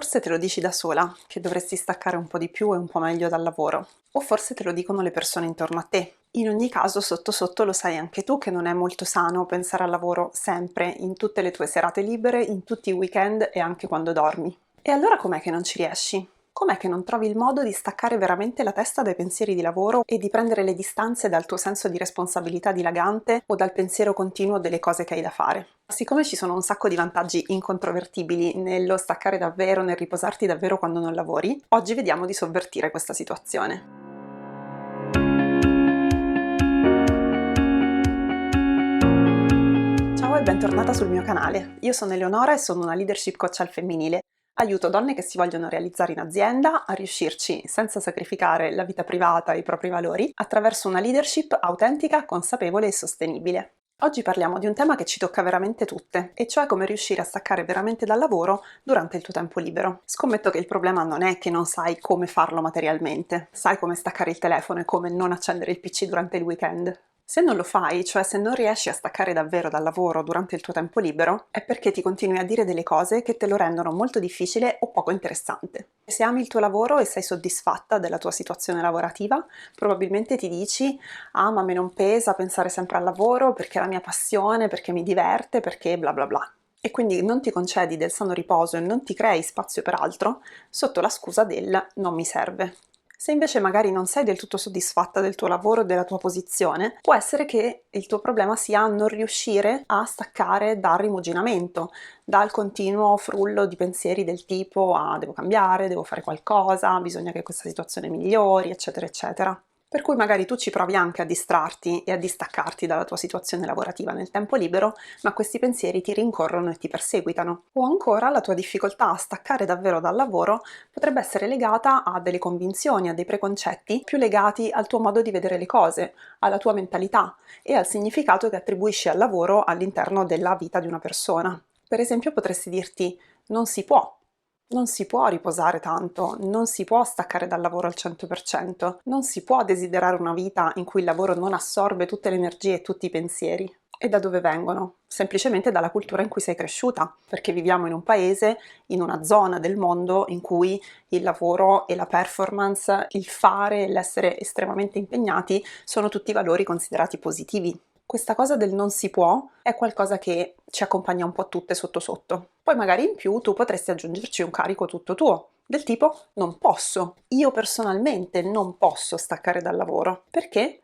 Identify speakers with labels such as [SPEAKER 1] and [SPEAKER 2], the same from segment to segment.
[SPEAKER 1] Forse te lo dici da sola, che dovresti staccare un po' di più e un po' meglio dal lavoro. O forse te lo dicono le persone intorno a te. In ogni caso, sotto sotto lo sai anche tu che non è molto sano pensare al lavoro sempre, in tutte le tue serate libere, in tutti i weekend e anche quando dormi. E allora com'è che non ci riesci? Com'è che non trovi il modo di staccare veramente la testa dai pensieri di lavoro e di prendere le distanze dal tuo senso di responsabilità dilagante o dal pensiero continuo delle cose che hai da fare? Siccome ci sono un sacco di vantaggi incontrovertibili nello staccare davvero, nel riposarti davvero quando non lavori, oggi vediamo di sovvertire questa situazione. Ciao e bentornata sul mio canale. Io sono Eleonora e sono una leadership coach al femminile. Aiuto donne che si vogliono realizzare in azienda a riuscirci senza sacrificare la vita privata e i propri valori attraverso una leadership autentica, consapevole e sostenibile. Oggi parliamo di un tema che ci tocca veramente tutte, e cioè come riuscire a staccare veramente dal lavoro durante il tuo tempo libero. Scommetto che il problema non è che non sai come farlo materialmente, sai come staccare il telefono e come non accendere il PC durante il weekend. Se non lo fai, cioè se non riesci a staccare davvero dal lavoro durante il tuo tempo libero, è perché ti continui a dire delle cose che te lo rendono molto difficile o poco interessante. Se ami il tuo lavoro e sei soddisfatta della tua situazione lavorativa, probabilmente ti dici: ah, ma a me non pesa pensare sempre al lavoro perché è la mia passione, perché mi diverte, perché bla bla bla. E quindi non ti concedi del sano riposo e non ti crei spazio per altro sotto la scusa del non mi serve. Se invece magari non sei del tutto soddisfatta del tuo lavoro e della tua posizione, può essere che il tuo problema sia non riuscire a staccare dal rimuginamento, dal continuo frullo di pensieri del tipo devo cambiare, devo fare qualcosa, bisogna che questa situazione migliori, eccetera, eccetera. Per cui magari tu ci provi anche a distrarti e a distaccarti dalla tua situazione lavorativa nel tempo libero, ma questi pensieri ti rincorrono e ti perseguitano. O ancora la tua difficoltà a staccare davvero dal lavoro potrebbe essere legata a delle convinzioni, a dei preconcetti più legati al tuo modo di vedere le cose, alla tua mentalità e al significato che attribuisci al lavoro all'interno della vita di una persona. Per esempio potresti dirti: non si può riposare tanto, non si può staccare dal lavoro al 100%, non si può desiderare una vita in cui il lavoro non assorbe tutte le energie e tutti i pensieri. E da dove vengono? Semplicemente dalla cultura in cui sei cresciuta, perché viviamo in un paese, in una zona del mondo in cui il lavoro e la performance, il fare e l'essere estremamente impegnati sono tutti valori considerati positivi. Questa cosa del non si può è qualcosa che ci accompagna un po' tutte sotto sotto. Poi magari in più tu potresti aggiungerci un carico tutto tuo, del tipo: non posso. Io personalmente non posso staccare dal lavoro. Perché?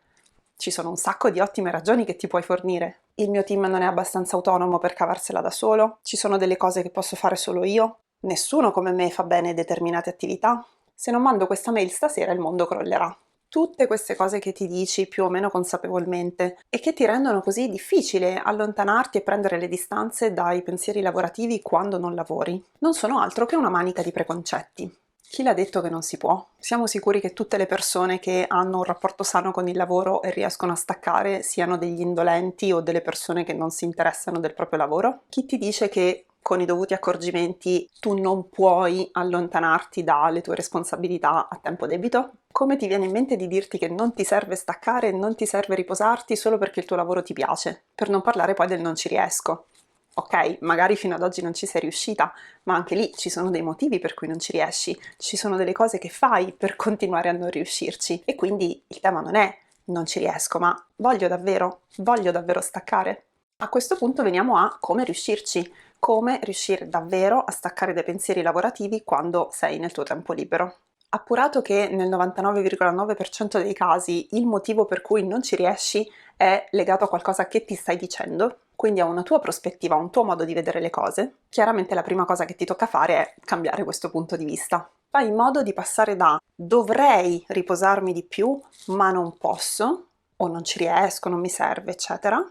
[SPEAKER 1] Ci sono un sacco di ottime ragioni che ti puoi fornire. Il mio team non è abbastanza autonomo per cavarsela da solo, ci sono delle cose che posso fare solo io, nessuno come me fa bene determinate attività. Se non mando questa mail stasera il mondo crollerà. Tutte queste cose che ti dici più o meno consapevolmente e che ti rendono così difficile allontanarti e prendere le distanze dai pensieri lavorativi quando non lavori, non sono altro che una manica di preconcetti. Chi l'ha detto che non si può? Siamo sicuri che tutte le persone che hanno un rapporto sano con il lavoro e riescono a staccare siano degli indolenti o delle persone che non si interessano del proprio lavoro? Chi ti dice che con i dovuti accorgimenti tu non puoi allontanarti dalle tue responsabilità a tempo debito? Come ti viene in mente di dirti che non ti serve staccare e non ti serve riposarti solo perché il tuo lavoro ti piace? Per non parlare poi del non ci riesco. Ok, magari fino ad oggi non ci sei riuscita, ma anche lì ci sono dei motivi per cui non ci riesci, ci sono delle cose che fai per continuare a non riuscirci e quindi il tema non è non ci riesco, ma voglio davvero staccare. A questo punto veniamo a come riuscirci, come riuscire davvero a staccare dai pensieri lavorativi quando sei nel tuo tempo libero. Appurato che nel 99,9% dei casi il motivo per cui non ci riesci è legato a qualcosa che ti stai dicendo, quindi a una tua prospettiva, a un tuo modo di vedere le cose, chiaramente la prima cosa che ti tocca fare è cambiare questo punto di vista. Fai in modo di passare da dovrei riposarmi di più, ma non posso, o non ci riesco, non mi serve, eccetera,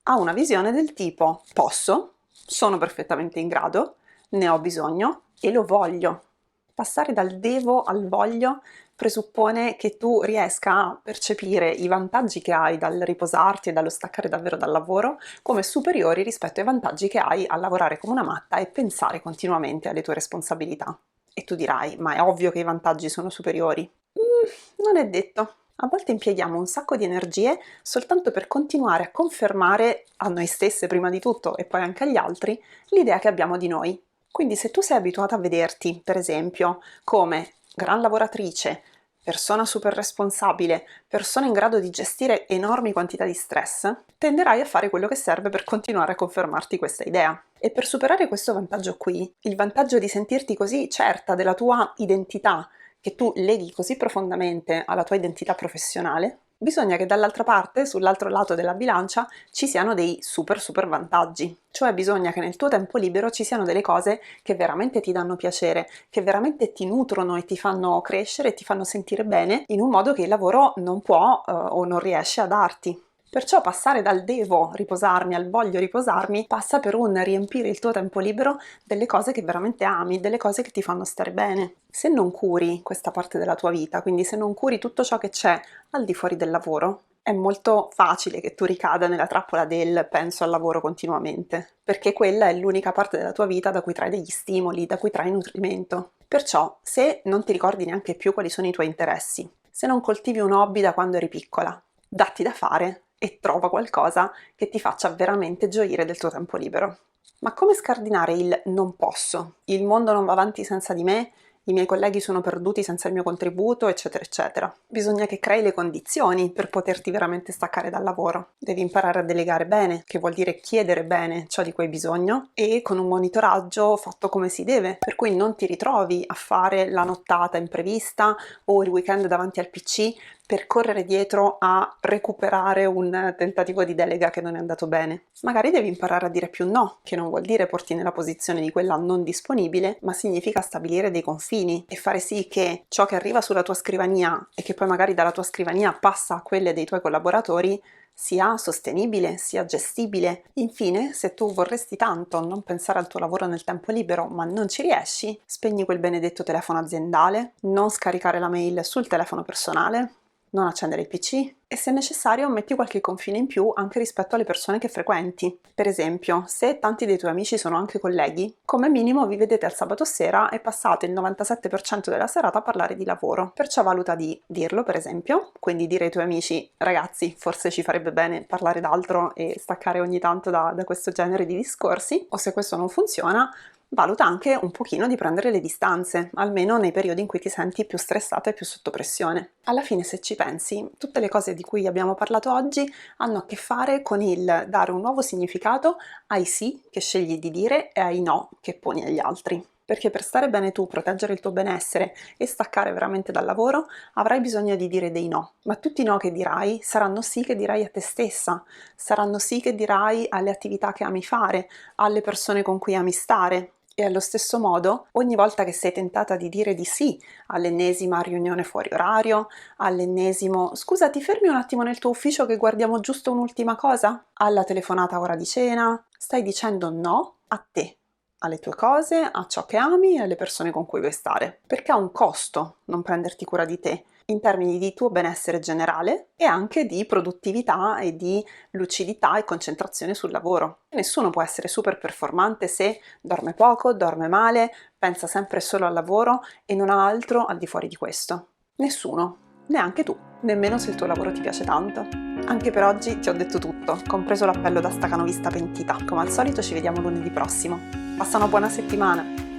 [SPEAKER 1] a una visione del tipo posso, sono perfettamente in grado, ne ho bisogno e lo voglio. Passare dal devo al voglio presuppone che tu riesca a percepire i vantaggi che hai dal riposarti e dallo staccare davvero dal lavoro come superiori rispetto ai vantaggi che hai a lavorare come una matta e pensare continuamente alle tue responsabilità. E tu dirai: ma è ovvio che i vantaggi sono superiori. Non è detto. A volte impieghiamo un sacco di energie soltanto per continuare a confermare a noi stesse prima di tutto e poi anche agli altri l'idea che abbiamo di noi. Quindi se tu sei abituata a vederti, per esempio, come gran lavoratrice, persona super responsabile, persona in grado di gestire enormi quantità di stress, tenderai a fare quello che serve per continuare a confermarti questa idea. E per superare questo vantaggio qui, il vantaggio di sentirti così certa della tua identità, che tu leghi così profondamente alla tua identità professionale, bisogna che dall'altra parte, sull'altro lato della bilancia, ci siano dei super vantaggi. Cioè bisogna che nel tuo tempo libero ci siano delle cose che veramente ti danno piacere, che veramente ti nutrono e ti fanno crescere e ti fanno sentire bene in un modo che il lavoro non può o non riesce a darti. Perciò passare dal devo riposarmi al voglio riposarmi passa per un riempire il tuo tempo libero delle cose che veramente ami, delle cose che ti fanno stare bene. Se non curi questa parte della tua vita, quindi se non curi tutto ciò che c'è al di fuori del lavoro, è molto facile che tu ricada nella trappola del penso al lavoro continuamente, perché quella è l'unica parte della tua vita da cui trai degli stimoli, da cui trai nutrimento. Perciò, se non ti ricordi neanche più quali sono i tuoi interessi, se non coltivi un hobby da quando eri piccola, datti da fare e trova qualcosa che ti faccia veramente gioire del tuo tempo libero. Ma come scardinare il non posso? Il mondo non va avanti senza di me, i miei colleghi sono perduti senza il mio contributo, eccetera, eccetera. Bisogna che crei le condizioni per poterti veramente staccare dal lavoro. Devi imparare a delegare bene, che vuol dire chiedere bene ciò di cui hai bisogno, e con un monitoraggio fatto come si deve, per cui non ti ritrovi a fare la nottata imprevista o il weekend davanti al PC per correre dietro a recuperare un tentativo di delega che non è andato bene. Magari devi imparare a dire più no, che non vuol dire porti nella posizione di quella non disponibile, ma significa stabilire dei confini e fare sì che ciò che arriva sulla tua scrivania e che poi magari dalla tua scrivania passa a quelle dei tuoi collaboratori sia sostenibile, sia gestibile. Infine, se tu vorresti tanto non pensare al tuo lavoro nel tempo libero, ma non ci riesci, spegni quel benedetto telefono aziendale, non scaricare la mail sul telefono personale, non accendere il PC e se necessario metti qualche confine in più anche rispetto alle persone che frequenti. Per esempio, se tanti dei tuoi amici sono anche colleghi, come minimo vi vedete al sabato sera e passate il 97% della serata a parlare di lavoro. Perciò valuta di dirlo, per esempio, quindi dire ai tuoi amici ragazzi, forse ci farebbe bene parlare d'altro e staccare ogni tanto da questo genere di discorsi, o se questo non funziona, valuta anche un pochino di prendere le distanze, almeno nei periodi in cui ti senti più stressata e più sotto pressione. Alla fine, se ci pensi, tutte le cose di cui abbiamo parlato oggi hanno a che fare con il dare un nuovo significato ai sì che scegli di dire e ai no che poni agli altri. Perché per stare bene tu, proteggere il tuo benessere e staccare veramente dal lavoro, avrai bisogno di dire dei no. Ma tutti i no che dirai saranno sì che dirai a te stessa, saranno sì che dirai alle attività che ami fare, alle persone con cui ami stare. E allo stesso modo, ogni volta che sei tentata di dire di sì all'ennesima riunione fuori orario, all'ennesimo "scusa, ti fermi un attimo nel tuo ufficio che guardiamo giusto un'ultima cosa?", alla telefonata a ora di cena, stai dicendo no a te, alle tue cose, a ciò che ami e alle persone con cui vuoi stare. Perché ha un costo non prenderti cura di te, in termini di tuo benessere generale e anche di produttività e di lucidità e concentrazione sul lavoro. Nessuno può essere super performante se dorme poco, dorme male, pensa sempre solo al lavoro e non ha altro al di fuori di questo. Nessuno, neanche tu, nemmeno se il tuo lavoro ti piace tanto. Anche per oggi ti ho detto tutto, compreso l'appello da stacanovista pentita. Come al solito ci vediamo lunedì prossimo. Passa una buona settimana!